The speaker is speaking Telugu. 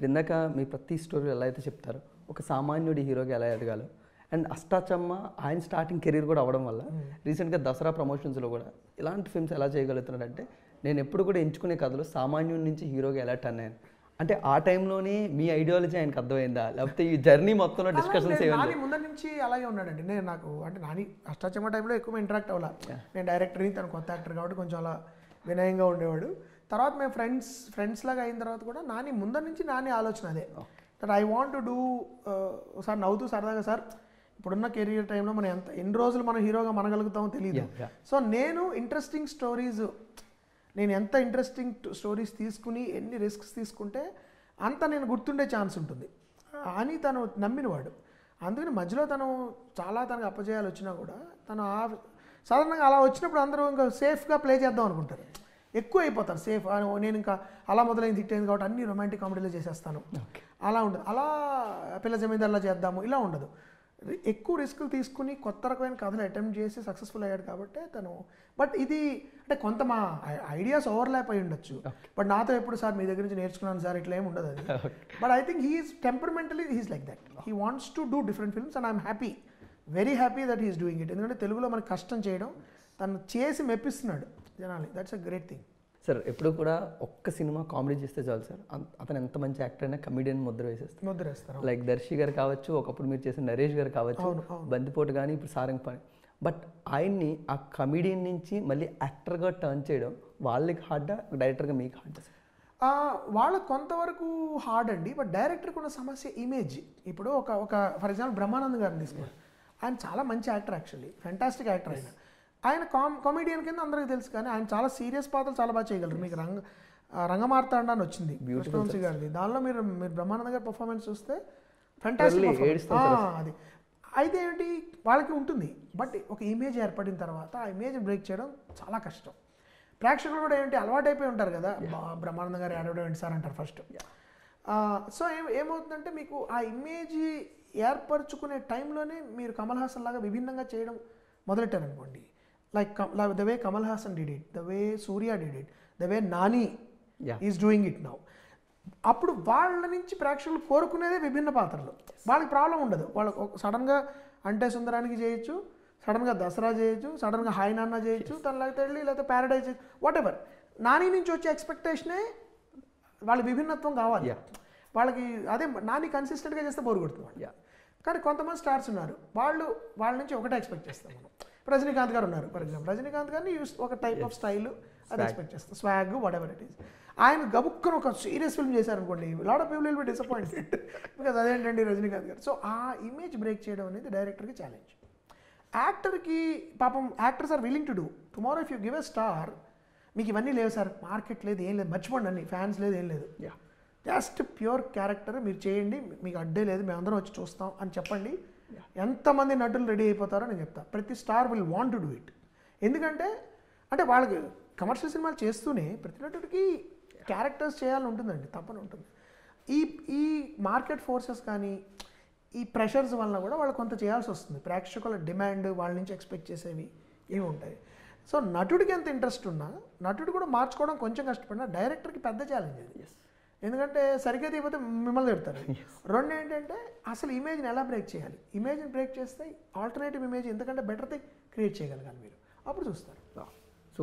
ఇప్పుడు ఇందాక మీ ప్రతి స్టోరీ ఎలా అయితే చెప్తారో ఒక సామాన్యుడి హీరోగా ఎలా ఎదగాలో అండ్ అష్టాచమ్మ ఆయన స్టార్టింగ్ కెరీర్ కూడా అవ్వడం వల్ల రీసెంట్గా దసరా ప్రమోషన్స్లో కూడా ఇలాంటి ఫిల్మ్స్ ఎలా చేయగలుగుతున్నాడంటే నేను ఎప్పుడు కూడా ఎంచుకునే కథలు సామాన్యుడి నుంచి హీరోగా ఎలా టర్న్ అయ్యాను అంటే ఆ టైంలోనే మీ ఐడియాలజీ ఆయనకు అర్థమైందా లేకపోతే ఈ జర్నీ మొత్తంలో డిస్కషన్స్ నాని ముందర నుంచి అలాగే ఉన్నాడండి. నేను నాకు అంటే నాని అష్టాచమ్మ టైంలో ఎక్కువ ఇంటరాక్ట్ అవ్వాల. నేను డైరెక్టర్ని, తను కొత్త యాక్టర్ కాబట్టి కొంచెం అలా వినయంగా ఉండేవాడు. తర్వాత మేము ఫ్రెండ్స్ లాగా అయిన తర్వాత కూడా నాని ముందర నుంచి నాని ఆలోచన అదే that I want to do sir నవ్వుతూ సరదాగా సార్ ఇప్పుడున్న కెరీర్ టైంలో మనం ఎన్ని రోజులు మనం హీరోగా మనగలుగుతామో తెలియదు. సో నేను ఎంత ఇంట్రెస్టింగ్ స్టోరీస్ తీసుకుని ఎన్ని రిస్క్స్ తీసుకుంటే అంత నేను గుర్తుండే ఛాన్స్ ఉంటుంది అని తను నమ్మినవాడు. అందుకని మధ్యలో తనకు అప్పజేయాలి వచ్చినా కూడా తను సాధారణంగా అలా వచ్చినప్పుడు అందరూ ఇంకా సేఫ్గా ప్లే చేద్దాం అనుకుంటారు, ఎక్కువ అయిపోతారు సేఫ్. నేను ఇంకా అలా మొదలైంది హిట్ అయింది కాబట్టి అన్ని రొమాంటిక్ కామెడీలో చేసేస్తాను అలా ఉండదు. అలా పిల్ల జమీందార్లా చేద్దాము ఇలా ఉండదు. ఎక్కువ రిస్కులు తీసుకుని కొత్త రకమైన కథలు అటెంప్ట్ చేసి సక్సెస్ఫుల్ అయ్యాడు కాబట్టి తను. బట్ ఇది అంటే కొంత మా ఐడియాస్ ఓవర్లాప్ అయి ఉండొచ్చు. బట్ నాతో ఎప్పుడు సార్ మీ దగ్గర నుంచి నేర్చుకున్నాను సార్ ఇట్లా ఏమి ఉండదు అది. But I think he's temperamentally he's like that. He wants to do different films and I'm happy, very happy that he's doing it. ఎందుకంటే తెలుగులో మనకి కష్టం చేయడం తను చేసి మెప్పిస్తున్నాడు జనాలు. That's a great thing. Sir ఎప్పుడు కూడా ఒక్క సినిమా కామెడీ చేస్తే చాలు సార్, అతను ఎంత మంచి యాక్టర్ అయినా కమెడియన్ ముద్ర వేసేస్తారు. లైక్ దర్శి గారు కావచ్చు, ఒకప్పుడు మీరు చేసిన నరేష్ గారు కావచ్చు, బందిపోటు కానీ ఇప్పుడు సారంగపాణి. బట్ ఆయన్ని ఆ కమెడియన్ నుంచి మళ్ళీ యాక్టర్గా టర్న్ చేయడం వాళ్ళకి హార్డా డైరెక్టర్గా మీకు హార్డా సార్? వాళ్ళకి కొంతవరకు హార్డ్ అండి. బట్ డైరెక్టర్కి ఉన్న సమస్య ఇమేజ్. ఇప్పుడు ఒక ఫర్ ఎగ్జాంపుల్ బ్రహ్మానంద్ గారిని తీసుకోండి. ఆయన చాలా మంచి యాక్టర్, యాక్చువల్లీ ఫ్యాంటాస్టిక్ యాక్టర్. ఆయన కామెడియన్ కింద అందరికీ తెలుసు, కానీ ఆయన చాలా సీరియస్ పాత్రలు చాలా బాగా చేయగలరు. మీకు రంగమార్తాండ అని వచ్చింది కృష్ణవంశీ గారిది, దానిలో మీరు బ్రహ్మానంద గారి పర్ఫార్మెన్స్ చూస్తే ఫ్యాంటాస్టిక్ అది. అయితే ఏంటి వాళ్ళకి ఉంటుంది, బట్ ఒక ఇమేజ్ ఏర్పడిన తర్వాత ఆ ఇమేజ్ బ్రేక్ చేయడం చాలా కష్టం. ప్రేక్షకులు కూడా ఏంటి అలవాటైపోయి ఉంటారు కదా, బ్రహ్మానంద గారు ఏడవడం ఏంటి సార్ అంటారు ఫస్ట్. సో ఏమవుతుందంటే మీకు ఆ ఇమేజ్ ఏర్పరచుకునే టైంలోనే మీరు కమల్ హాసన్ లాగా విభిన్నంగా చేయడం మొదలెట్టారనుకోండి. Like the way Kamal Hassan did it, the way Surya did it, the way Nani is doing it now. అప్పుడు వాళ్ళ నుంచి ప్రేక్షకులు కోరుకునేదే విభిన్న పాత్రలు. వాళ్ళకి ప్రాబ్లం ఉండదు. వాళ్ళకు సడన్గా అంటే సుందరానికి చేయొచ్చు, సడన్గా దసరా చేయొచ్చు, సడన్గా హాయ్ నాన్న చేయొచ్చు, తనలాగా తెళ్ళి లేకపోతే ప్యారడైజ్ చేయొచ్చు, వాట్ ఎవర్. నాని నుంచి వచ్చే ఎక్స్పెక్టేషనే వాళ్ళ విభిన్నత్వం కావాలి వాళ్ళకి. అదే నాని కన్సిస్టెంట్గా చేస్తే బోరు కొడుతుంది. కానీ కొంతమంది స్టార్స్ ఉన్నారు, వాళ్ళ నుంచి ఒకటే ఎక్స్పెక్ట్ చేస్తాం మనం. రజనీకాంత్ గారు ఉన్నారు ఫర్ ఎగ్జాంపుల్. రజనీకాంత్ గారిని ఒక టైప్ ఆఫ్ స్టైల్ అది ఎక్స్పెక్ట్ చేస్తాం, swag what ever it is. ఆయన గబుక్కను ఒక సీరియస్ ఫిల్మ్ చేశారనుకోండి, lot of people will be disappointed because అదేంటండి రజనీకాంత్ గారు. సో ఆ ఇమేజ్ బ్రేక్ చేయడం అనేది డైరెక్టర్కి ఛాలెంజ్. యాక్టర్కి పాపం actors are willing to do. Tomorrow if you give a star, మీకు ఇవన్నీ లేవు సార్, మార్కెట్ లేదు, ఏం లేదు, మర్చిపోండి అన్ని, ఫ్యాన్స్ లేదు, ఏం లేదు, జస్ట్ ప్యూర్ క్యారెక్టర్ మీరు చేయండి, మీకు అడ్డే లేదు, మేమందరం వచ్చి చూస్తాం అని చెప్పండి. ఎంతమంది నటులు రెడీ అయిపోతారో నేను చెప్తాను. ప్రతి star will want to do it. ఎందుకంటే అంటే వాళ్ళకి కమర్షియల్ సినిమాలు చేస్తూనే ప్రతి నటుడికి క్యారెక్టర్స్ చేయాలని ఉంటుందండి, తప్పని ఉంటుంది. ఈ మార్కెట్ ఫోర్సెస్ కానీ ఈ ప్రెషర్స్ వలన కూడా వాళ్ళు కొంత చేయాల్సి వస్తుంది. ప్రేక్షకుల డిమాండ్, వాళ్ళ నుంచి ఎక్స్పెక్ట్ చేసేవి ఇవి ఉంటాయి. సో నటుడికి ఎంత ఇంట్రెస్ట్ ఉన్నా, నటుడు కూడా మార్చుకోవడం కొంచెం కష్టపడినా డైరెక్టర్కి పెద్ద ఛాలెంజ్ అది. ఎందుకంటే సరిగ్గా తీయకపోతే మిమ్మల్ని తిడతారు. రెండు ఏంటంటే అసలు ఇమేజ్ని ఎలా బ్రేక్ చేయాలి, ఇమేజ్ని బ్రేక్ చేస్తే ఆల్టర్నేటివ్ ఇమేజ్ ఎందుకంటే బెటర్ థింగ్ క్రియేట్ చేయగలగాలి మీరు, అప్పుడు చూస్తారు. సో